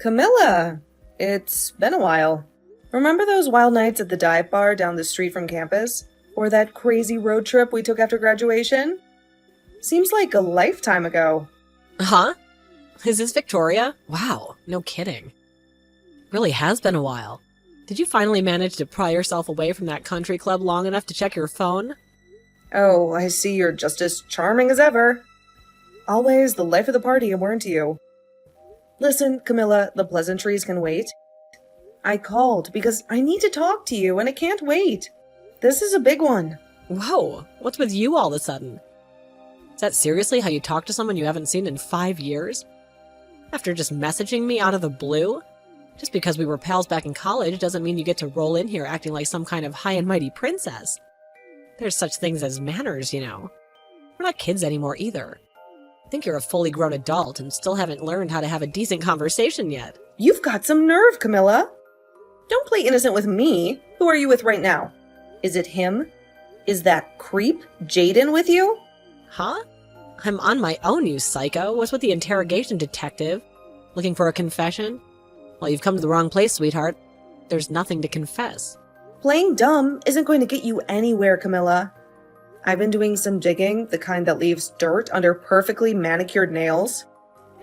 Camilla, it's been a while. Remember those wild nights at the dive bar down the street from campus? Or that crazy road trip we took after graduation? Seems like a lifetime ago. Huh? Is this Victoria? Wow, no kidding. Really has been a while. Did you finally manage to pry yourself away from that country club long enough to check your phone? Oh, I see you're just as charming as ever. Always the life of the party, weren't you? Listen, Camilla, the pleasantries can wait. I called because I need to talk to you and it can't wait. This is a big one. Whoa, what's with you all of a sudden? Is that seriously how you talk to someone you haven't seen in 5 years? After just messaging me out of the blue? Just because we were pals back in college doesn't mean you get to roll in here acting like some kind of high and mighty princess. There's such things as manners, you know. We're not kids anymore either. I think you're a fully grown adult and still haven't learned how to have a decent conversation yet. You've got some nerve, Camilla. Don't play innocent with me. Who are you with right now? Is it him? Is that creep Jaden with you? Huh? I'm on my own, you psycho. What's with the interrogation detective? Looking for a confession? Well, you've come to the wrong place, sweetheart. There's nothing to confess. Playing dumb isn't going to get you anywhere, Camilla. I've been doing some digging, the kind that leaves dirt under perfectly manicured nails.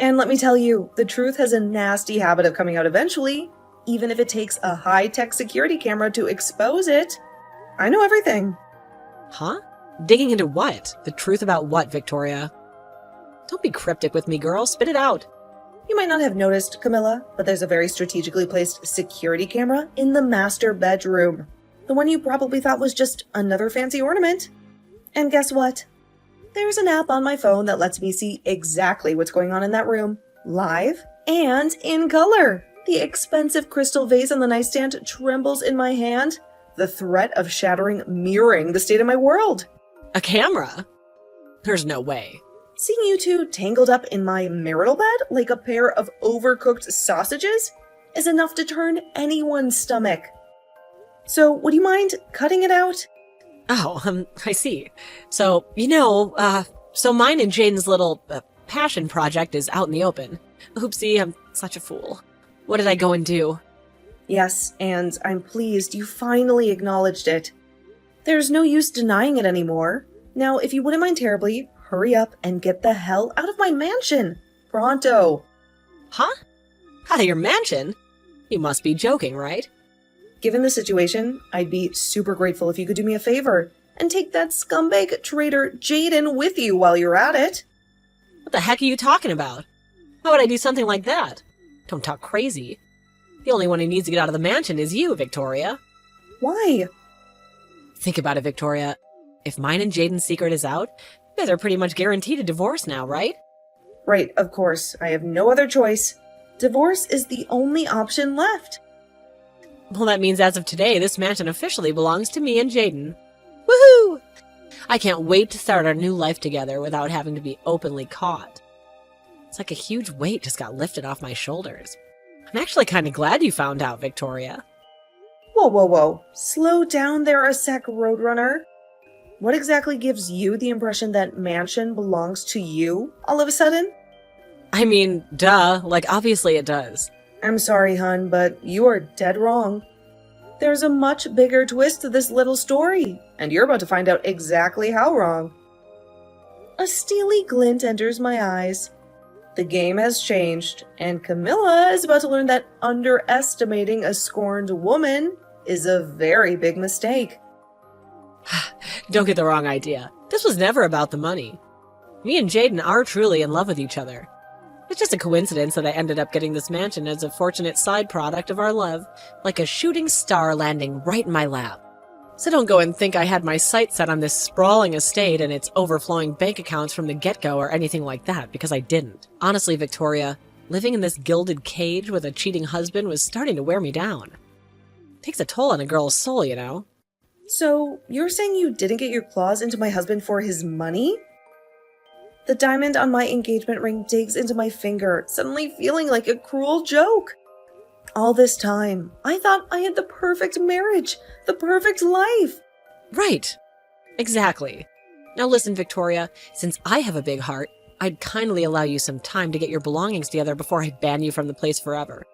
And let me tell you, the truth has a nasty habit of coming out eventually, even if it takes a high-tech security camera to expose it. I know everything. Huh? Digging into what? The truth about what, Victoria? Don't be cryptic with me, girl. Spit it out. You might not have noticed, Camilla, but there's a very strategically placed security camera in the master bedroom. The one you probably thought was just another fancy ornament. And guess what? There's an app on my phone that lets me see exactly what's going on in that room, live and in color. The expensive crystal vase on the nightstand trembles in my hand, the threat of shattering mirroring the state of my world. A camera? There's no way. Seeing you two tangled up in my marital bed like a pair of overcooked sausages is enough to turn anyone's stomach. So, would you mind cutting it out? Oh, I see. So, so mine and Jaden's little passion project is out in the open. Oopsie, I'm such a fool. What did I go and do? Yes, and I'm pleased you finally acknowledged it. There's no use denying it anymore. Now, if you wouldn't mind terribly, hurry up and get the hell out of my mansion. Pronto. Huh? Out of your mansion? You must be joking, right? Given the situation, I'd be super grateful if you could do me a favor and take that scumbag traitor Jaden with you while you're at it. What the heck are you talking about? Why would I do something like that? Don't talk crazy. The only one who needs to get out of the mansion is you, Victoria. Why? Think about it, Victoria. If mine and Jaden's secret is out, you guys are pretty much guaranteed a divorce now, right? Right, of course. I have no other choice. Divorce is the only option left. Well, that means as of today, this mansion officially belongs to me and Jaden. Woohoo! I can't wait to start our new life together without having to be openly caught. It's like a huge weight just got lifted off my shoulders. I'm actually kind of glad you found out, Victoria. Whoa, whoa, whoa. Slow down there a sec, Roadrunner. What exactly gives you the impression that mansion belongs to you all of a sudden? I mean, duh, like obviously it does. I'm sorry, hun, but you are dead wrong. There's a much bigger twist to this little story, and you're about to find out exactly how wrong. A steely glint enters my eyes. The game has changed, and Camilla is about to learn that underestimating a scorned woman is a very big mistake. Don't get the wrong idea. This was never about the money. Me and Jaden are truly in love with each other. It's just a coincidence that I ended up getting this mansion as a fortunate side product of our love, like a shooting star landing right in my lap. So don't go and think I had my sights set on this sprawling estate and its overflowing bank accounts from the get-go or anything like that, because I didn't. Honestly, Victoria, living in this gilded cage with a cheating husband was starting to wear me down. It takes a toll on a girl's soul, you know? So, you're saying you didn't get your claws into my husband for his money? The diamond on my engagement ring digs into my finger, suddenly feeling like a cruel joke. All this time, I thought I had the perfect marriage, the perfect life. Right. Exactly. Now listen, Victoria, since I have a big heart, I'd kindly allow you some time to get your belongings together before I ban you from the place forever.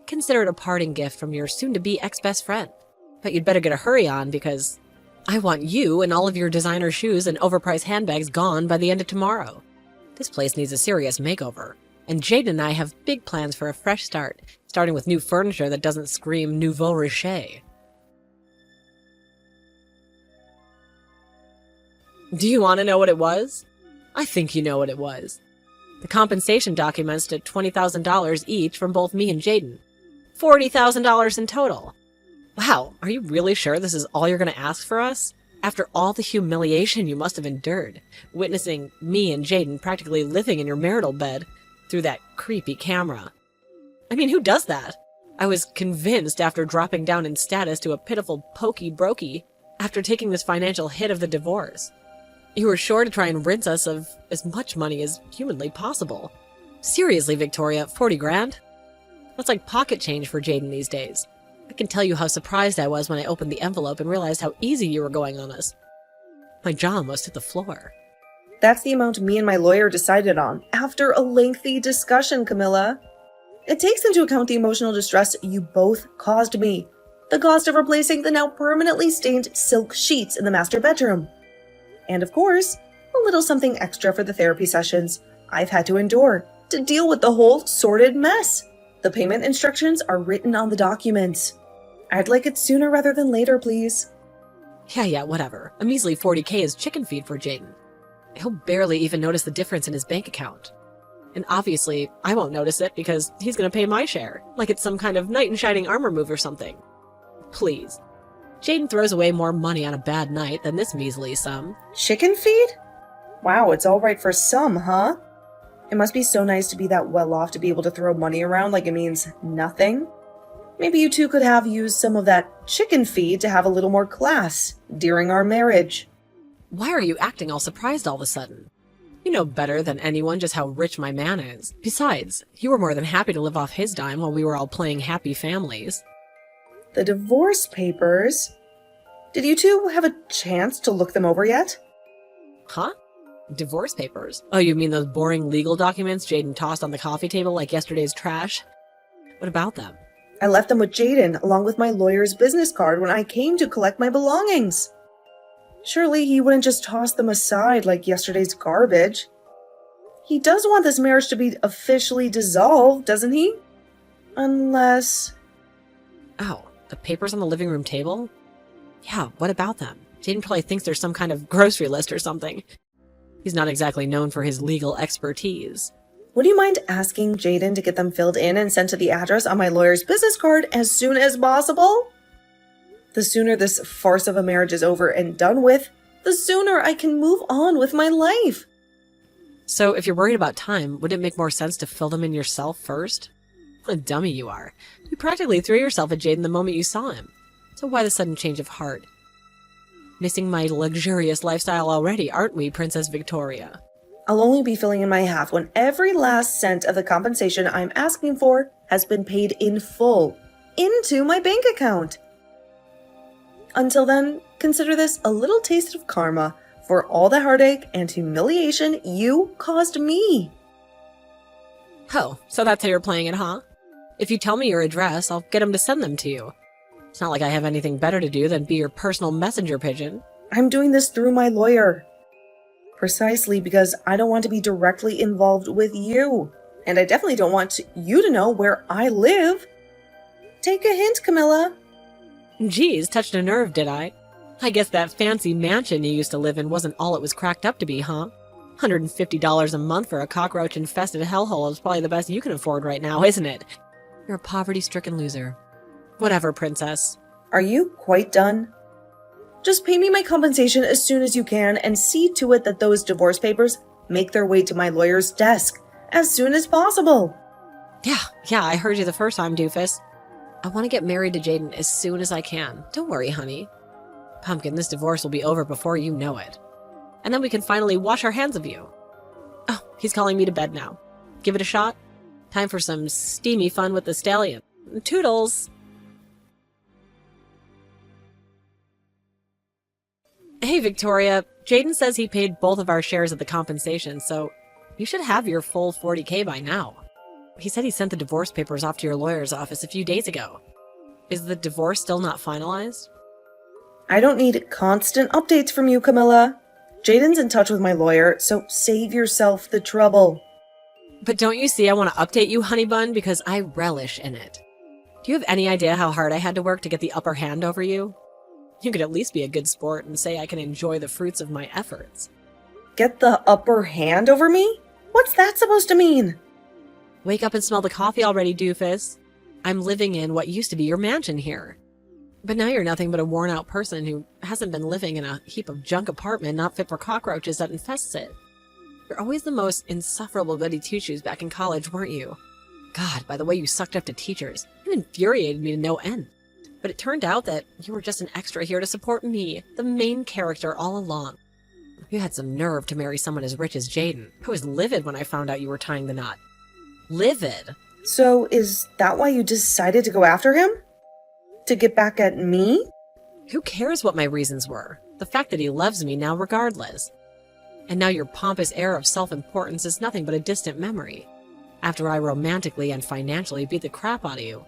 Consider it a parting gift from your soon-to-be ex-best friend. But you'd better get a hurry on, because I want you and all of your designer shoes and overpriced handbags gone by the end of tomorrow. This place needs a serious makeover, and Jade and I have big plans for a fresh start, starting with new furniture that doesn't scream nouveau riche. Do you want to know what it was? I think you know what it was. The compensation documents to $20,000 each from both me and Jaden. $40,000 in total. Wow, are you really sure this is all you're going to ask for us? After all the humiliation you must have endured, witnessing me and Jaden practically living in your marital bed through that creepy camera. I mean, who does that? I was convinced after dropping down in status to a pitiful pokey brokey after taking this financial hit of the divorce. You were sure to try and rinse us of as much money as humanly possible. Seriously, Victoria, 40 grand? That's like pocket change for Jaden these days. I can tell you how surprised I was when I opened the envelope and realized how easy you were going on us. My jaw almost hit the floor. That's the amount me and my lawyer decided on after a lengthy discussion, Camilla. It takes into account the emotional distress you both caused me, the cost of replacing the now permanently stained silk sheets in the master bedroom, and of course, a little something extra for the therapy sessions I've had to endure to deal with the whole sordid mess. The payment instructions are written on the documents. I'd like it sooner rather than later, please. Yeah, whatever. A measly 40K is chicken feed for Jaden. He'll barely even notice the difference in his bank account. And obviously, I won't notice it because he's going to pay my share, like it's some kind of knight in shining armor move or something. Please. Jaden throws away more money on a bad night than this measly sum. Chicken feed? Wow, it's all right for some, huh? It must be so nice to be that well off to be able to throw money around like it means nothing. Maybe you two could have used some of that chicken feed to have a little more class during our marriage. Why are you acting all surprised all of a sudden? You know better than anyone just how rich my man is. Besides, you were more than happy to live off his dime while we were all playing happy families. The divorce papers? Did you two have a chance to look them over yet? Huh? Divorce papers? Oh, you mean those boring legal documents Jaden tossed on the coffee table like yesterday's trash? What about them? I left them with Jaden along with my lawyer's business card when I came to collect my belongings. Surely he wouldn't just toss them aside like yesterday's garbage. He does want this marriage to be officially dissolved, doesn't he? Unless... Oh, the papers on the living room table? Yeah, what about them? Jaden probably thinks there's some kind of grocery list or something. He's not exactly known for his legal expertise. Would you mind asking Jaden to get them filled in and sent to the address on my lawyer's business card as soon as possible? The sooner this farce of a marriage is over and done with, the sooner I can move on with my life. So if you're worried about time, would it make more sense to fill them in yourself first? What a dummy you are. You practically threw yourself at Jaden the moment you saw him. So why the sudden change of heart? Missing my luxurious lifestyle already, aren't we, Princess Victoria? I'll only be filling in my half when every last cent of the compensation I'm asking for has been paid in full into my bank account. Until then, consider this a little taste of karma for all the heartache and humiliation you caused me. Oh, so that's how you're playing it, huh? If you tell me your address, I'll get him to send them to you. It's not like I have anything better to do than be your personal messenger pigeon. I'm doing this through my lawyer. Precisely because I don't want to be directly involved with you. And I definitely don't want you to know where I live. Take a hint, Camilla. Geez, touched a nerve, did I? I guess that fancy mansion you used to live in wasn't all it was cracked up to be, huh? $150 a month for a cockroach-infested hellhole is probably the best you can afford right now, isn't it? You're a poverty-stricken loser. Whatever, princess. Are you quite done? Just pay me my compensation as soon as you can and see to it that those divorce papers make their way to my lawyer's desk as soon as possible. Yeah, I heard you the first time, doofus. I want to get married to Jaden as soon as I can. Don't worry, honey. Pumpkin, this divorce will be over before you know it. And then we can finally wash our hands of you. Oh, he's calling me to bed now. Give it a shot? Time for some steamy fun with the stallion. Toodles! Hey, Victoria. Jaden says he paid both of our shares of the compensation, so You should have your full 40K by now. He said he sent the divorce papers off to your lawyer's office a few days ago. Is the divorce still not finalized? I don't need constant updates from you, Camilla. Jaden's in touch with my lawyer, so save yourself the trouble. But don't you see I want to update you, honey bun, because I relish in it. Do you have any idea how hard I had to work to get the upper hand over you? You could at least be a good sport and say I can enjoy the fruits of my efforts. Get the upper hand over me? What's that supposed to mean? Wake up and smell the coffee already, doofus. I'm living in what used to be your mansion here. But now you're nothing but a worn-out person who hasn't been living in a heap of junk apartment not fit for cockroaches that infests it. You're always the most insufferable goody two-shoes back in college, weren't you? God, by the way you sucked up to teachers, it infuriated me to no end. But it turned out that you were just an extra here to support me, the main character all along. You had some nerve to marry someone as rich as Jaden. I was livid when I found out you were tying the knot. Livid. So is that why you decided to go after him? To get back at me? Who cares what my reasons were? The fact that he loves me now regardless. And now your pompous air of self-importance is nothing but a distant memory. After I romantically and financially beat the crap out of you.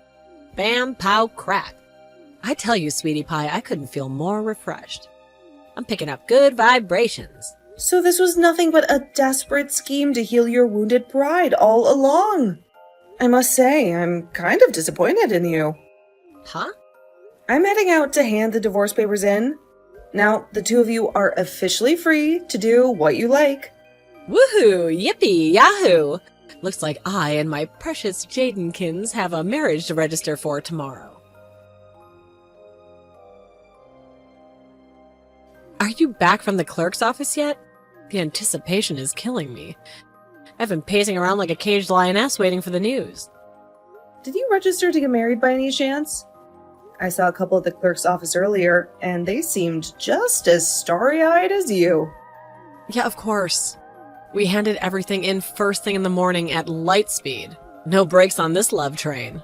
Bam, pow, crack. I tell you, sweetie pie, I couldn't feel more refreshed. I'm picking up good vibrations. So this was nothing but a desperate scheme to heal your wounded pride all along. I must say, I'm kind of disappointed in you. Huh? I'm heading out to hand the divorce papers in. Now, the two of you are officially free to do what you like. Woohoo! Yippee! Yahoo! Looks like I and my precious Jadenkins have a marriage to register for tomorrow. Are you back from the clerk's office yet? The anticipation is killing me. I've been pacing around like a caged lioness waiting for the news. Did you register to get married by any chance? I saw a couple at the clerk's office earlier, and they seemed just as starry-eyed as you. Yeah, of course. We handed everything in first thing in the morning at light speed. No brakes on this love train.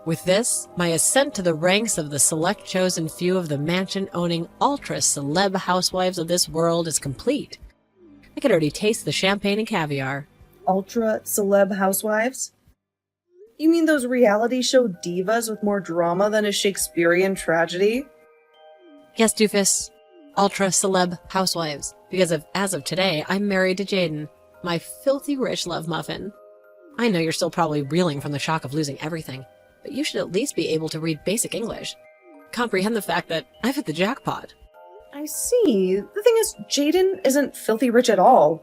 With this, my ascent to the ranks of the select chosen few of the mansion-owning ultra-celeb housewives of this world is complete. I could already taste the champagne and caviar. Ultra-celeb housewives? You mean those reality show divas with more drama than a Shakespearean tragedy? Yes, doofus. Ultra-celeb housewives. Because as of today, I'm married to Jaden, my filthy rich love muffin. I know you're still probably reeling from the shock of losing everything, but you should at least be able to read basic English. Comprehend the fact that I've hit the jackpot. I see. The thing is, Jaden isn't filthy rich at all.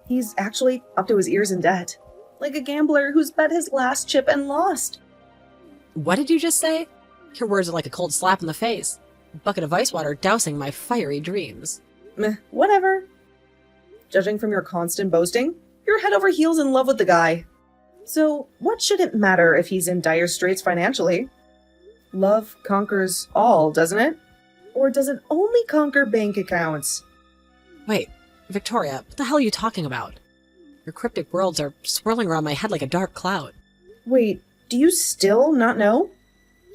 He's actually up to his ears in debt. Like a gambler who's bet his last chip and lost. What did you just say? Your words are like a cold slap in the face. A bucket of ice water dousing my fiery dreams. Meh, whatever. Judging from your constant boasting, you're head over heels in love with the guy. So, what should it matter if he's in dire straits financially? Love conquers all, doesn't it? Or does it only conquer bank accounts? Wait, Victoria, what the hell are you talking about? Your cryptic worlds are swirling around my head like a dark cloud. Wait, do you still not know?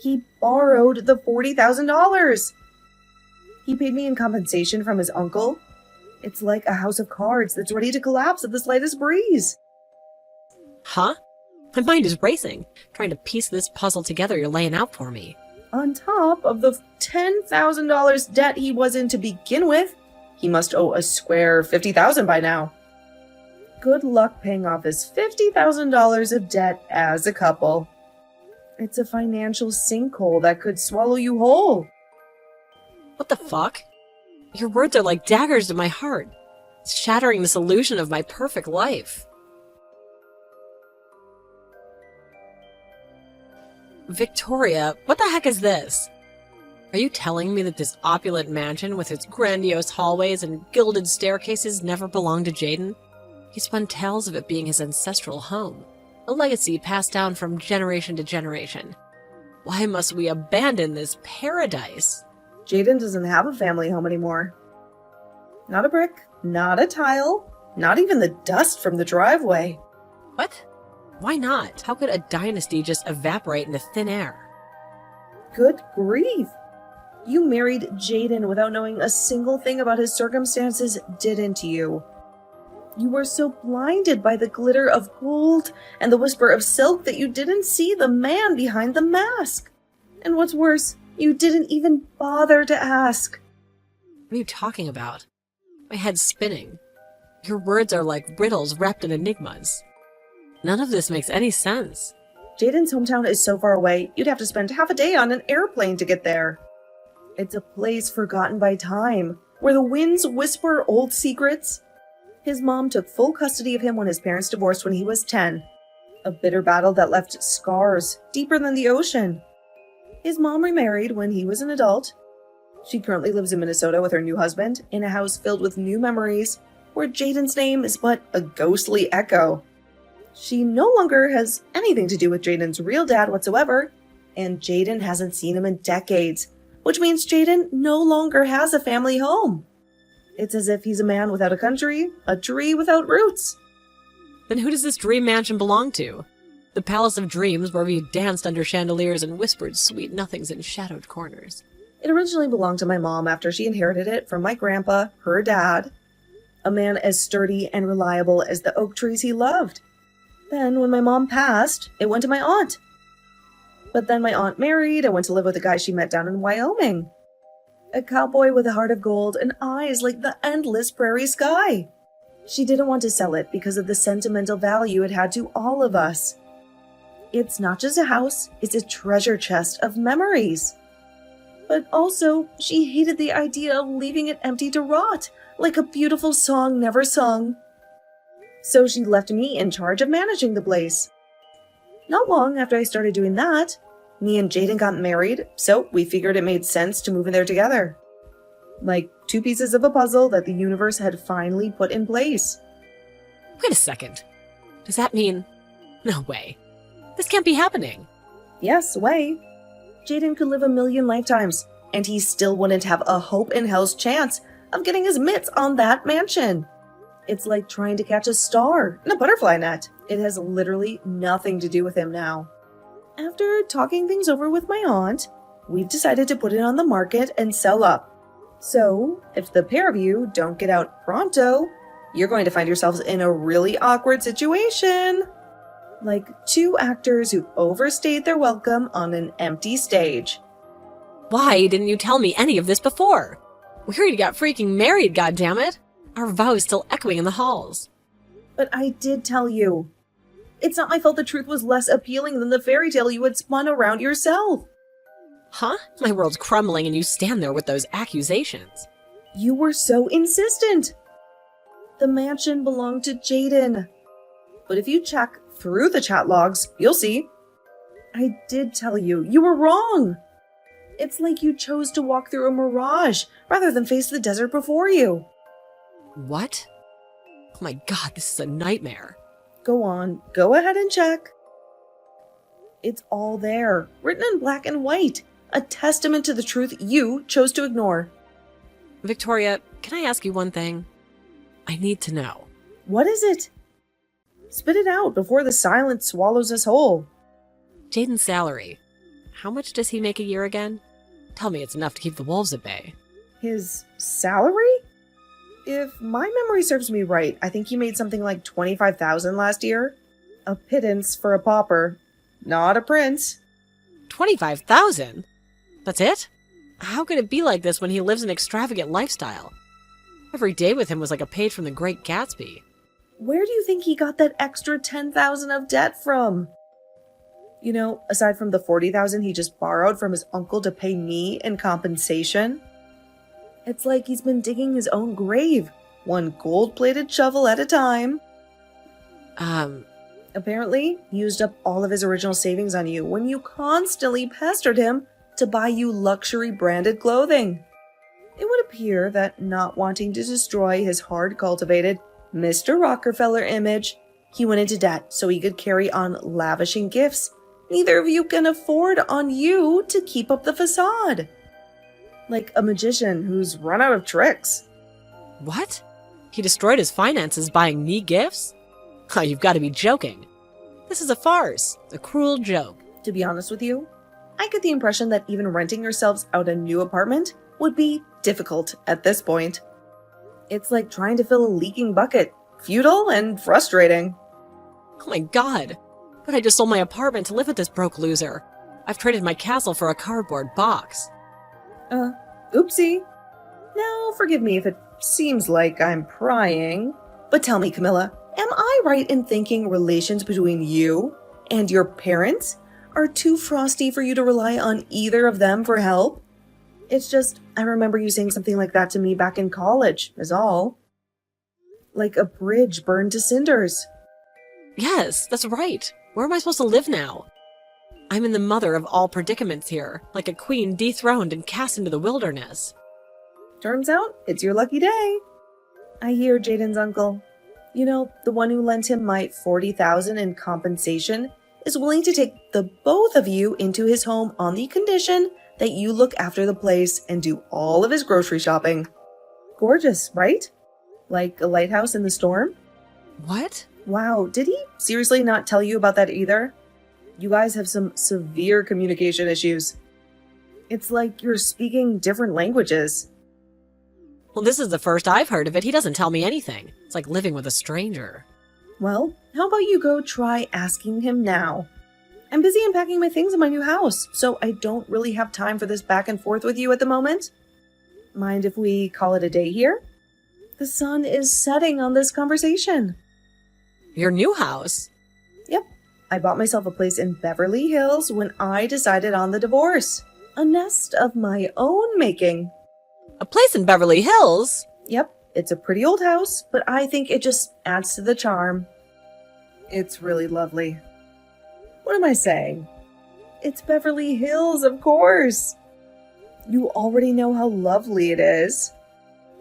He borrowed the $40,000. He paid me in compensation from his uncle. It's like a house of cards that's ready to collapse at the slightest breeze. Huh? My mind is racing, trying to piece this puzzle together you're laying out for me. On top of the $10,000 debt he was in to begin with, he must owe a square $50,000 by now. Good luck paying off his $50,000 of debt as a couple. It's a financial sinkhole that could swallow you whole. What the fuck? Your words are like daggers to my heart, shattering this illusion of my perfect life. Victoria, what the heck is this? Are you telling me that this opulent mansion with its grandiose hallways and gilded staircases never belonged to Jaden? He spun tales of it being his ancestral home, a legacy passed down from generation to generation. Why must we abandon this paradise? Jaden doesn't have a family home anymore. Not a brick, not a tile, not even the dust from the driveway. What? Why not? How could a dynasty just evaporate into thin air? Good grief! You married Jaden without knowing a single thing about his circumstances, didn't you? You were so blinded by the glitter of gold and the whisper of silk that you didn't see the man behind the mask. And what's worse, you didn't even bother to ask. What are you talking about? My head's spinning. Your words are like riddles wrapped in enigmas. None of this makes any sense. Jaden's hometown is so far away, you'd have to spend half a day on an airplane to get there. It's a place forgotten by time, where the winds whisper old secrets. His mom took full custody of him when his parents divorced when he was 10. A bitter battle that left scars deeper than the ocean. His mom remarried when he was an adult. She currently lives in Minnesota with her new husband in a house filled with new memories, where Jaden's name is but a ghostly echo. She no longer has anything to do with Jaden's real dad whatsoever, and Jaden hasn't seen him in decades, which means Jaden no longer has a family home. It's as if he's a man without a country, a tree without roots. Then who does this dream mansion belong to? The palace of dreams where we danced under chandeliers and whispered sweet nothings in shadowed corners. It originally belonged to my mom after she inherited it from my grandpa, her dad, a man as sturdy and reliable as the oak trees he loved. Then, when my mom passed, it went to my aunt. But then my aunt married and went to live with a guy she met down in Wyoming. A cowboy with a heart of gold and eyes like the endless prairie sky. She didn't want to sell it because of the sentimental value it had to all of us. It's not just a house, it's a treasure chest of memories. But also, she hated the idea of leaving it empty to rot, like a beautiful song never sung. So she left me in charge of managing the place. Not long after I started doing that, me and Jaden got married, so we figured it made sense to move in there together. Like two pieces of a puzzle that the universe had finally put in place. Wait a second. Does that mean... No way. This can't be happening. Yes, way. Jaden could live 1,000,000 lifetimes, and he still wouldn't have a hope in hell's chance of getting his mitts on that mansion. It's like trying to catch a star in a butterfly net. It has literally nothing to do with him now. After talking things over with my aunt, we've decided to put it on the market and sell up. So, if the pair of you don't get out pronto, you're going to find yourselves in a really awkward situation. Like two actors who overstayed their welcome on an empty stage. Why didn't you tell me any of this before? We already got freaking married, goddammit! Our vow is still echoing in the halls. But I did tell you. It's not my fault the truth was less appealing than the fairy tale you had spun around yourself. Huh? My world's crumbling and you stand there with those accusations. You were so insistent. The mansion belonged to Jaden. But if you check through the chat logs, you'll see. I did tell you. You were wrong. It's like you chose to walk through a mirage rather than face the desert before you. What? Oh my god, this is a nightmare. Go on. Go ahead and check. It's all there, written in black and white. A testament to the truth you chose to ignore. Victoria, can I ask you one thing? I need to know. What is it? Spit it out before the silence swallows us whole. Jaden's salary. How much does he make a year again? Tell me it's enough to keep the wolves at bay. His salary? If my memory serves me right, I think he made something like $25,000 last year. A pittance for a pauper. Not a prince. 25,000? That's it? How could it be like this when he lives an extravagant lifestyle? Every day with him was like a page from The Great Gatsby. Where do you think he got that extra $10,000 of debt from? You know, aside from the $40,000 he just borrowed from his uncle to pay me in compensation. It's like he's been digging his own grave, one gold-plated shovel at a time. Apparently, he used up all of his original savings on you when you constantly pestered him to buy you luxury branded clothing. It would appear that not wanting to destroy his hard-cultivated Mr. Rockefeller image, he went into debt so he could carry on lavishing gifts neither of you can afford on you to keep up the facade. Like a magician who's run out of tricks. What? He destroyed his finances buying me gifts? Oh, you've got to be joking. This is a farce, a cruel joke. To be honest with you, I get the impression that even renting yourselves out a new apartment would be difficult at this point. It's like trying to fill a leaking bucket. futile and frustrating. Oh my god. But I just sold my apartment to live with this broke loser. I've traded my castle for a cardboard box. Oopsie. Now, forgive me if it seems like I'm prying, but tell me, Camilla, am I right in thinking relations between you and your parents are too frosty for you to rely on either of them for help? It's just, I remember you saying something like that to me back in college, is all. Like a bridge burned to cinders. Yes, that's right. Where am I supposed to live now? I'm in the mother of all predicaments here, like a queen dethroned and cast into the wilderness. Turns out, it's your lucky day. I hear Jaden's uncle, you know, the one who lent him my $40,000 in compensation, is willing to take the both of you into his home on the condition that you look after the place and do all of his grocery shopping. Gorgeous, right? Like a lighthouse in the storm? What? Wow, did he seriously not tell you about that either? You guys have some severe communication issues. It's like you're speaking different languages. Well, this is the first I've heard of it. He doesn't tell me anything. It's like living with a stranger. Well, how about you go try asking him now? I'm busy unpacking my things in my new house, so I don't really have time for this back and forth with you at the moment. Mind if we call it a day here? The sun is setting on this conversation. Your new house? Yep. I bought myself a place in Beverly Hills when I decided on the divorce. A nest of my own making. A place in Beverly Hills? Yep. It's a pretty old house, but I think it just adds to the charm. It's really lovely. What am I saying? It's Beverly Hills, of course. You already know how lovely it is.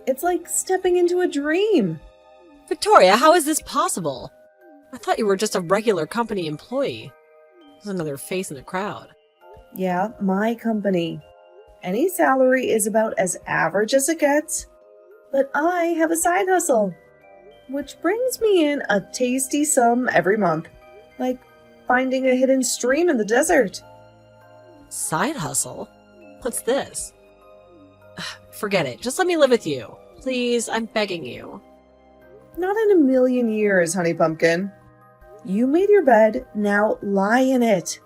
It's like stepping into a dream. Victoria, how is this possible? I thought you were just a regular company employee. There's another face in the crowd. Yeah, my company. Any salary is about as average as it gets. But I have a side hustle, which brings me in a tasty sum every month. Like finding a hidden stream in the desert. Side hustle? What's this? Forget it. Just let me live with you. Please, I'm begging you. Not in a million years, honey pumpkin. You made your bed, now lie in it.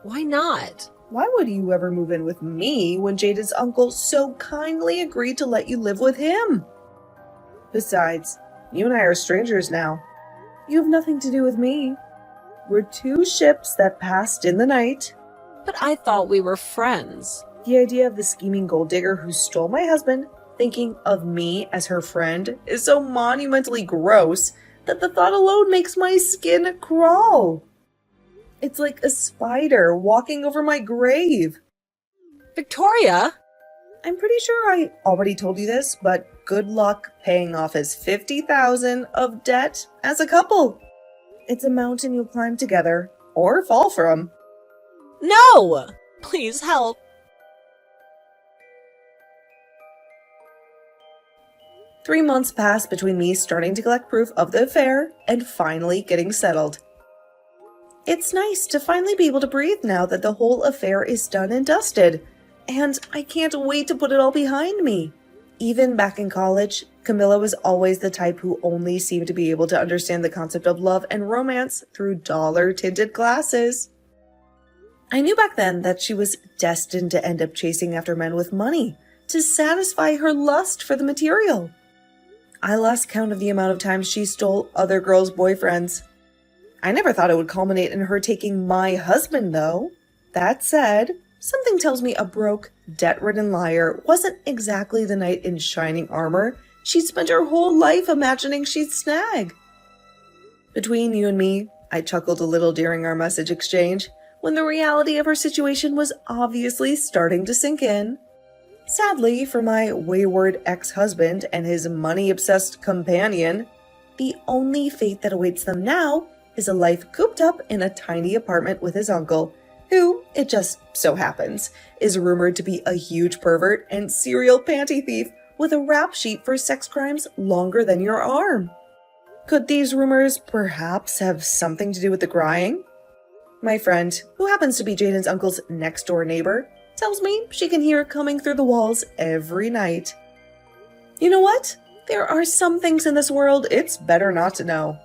Why not? Why would you ever move in with me when Jada's uncle so kindly agreed to let you live with him? Besides, you and I are strangers now. You have nothing to do with me. We're two ships that passed in the night. But I thought we were friends. The idea of the scheming gold digger who stole my husband thinking of me as her friend is so monumentally gross that the thought alone makes my skin crawl. It's like a spider walking over my grave. Victoria! I'm pretty sure I already told you this, but good luck paying off his $50,000 of debt as a couple. It's a mountain you'll climb together or fall from. No! Please help. Three months passed between me starting to collect proof of the affair and finally getting settled. It's nice to finally be able to breathe now that the whole affair is done and dusted, and I can't wait to put it all behind me. Even back in college, Camilla was always the type who only seemed to be able to understand the concept of love and romance through dollar-tinted glasses. I knew back then that she was destined to end up chasing after men with money to satisfy her lust for the material. I lost count of the amount of times she stole other girls' boyfriends. I never thought it would culminate in her taking my husband, though. That said, something tells me a broke, debt-ridden liar wasn't exactly the knight in shining armor she'd spent her whole life imagining she'd snag. Between you and me, I chuckled a little during our message exchange, when the reality of her situation was obviously starting to sink in. Sadly for my wayward ex-husband and his money-obsessed companion, the only fate that awaits them now is a life cooped up in a tiny apartment with his uncle, who, it just so happens, is rumored to be a huge pervert and serial panty thief with a rap sheet for sex crimes longer than your arm. Could these rumors perhaps have something to do with the crying? My friend, who happens to be Jaden's uncle's next-door neighbor, tells me she can hear it coming through the walls every night. You know what? There are some things in this world it's better not to know.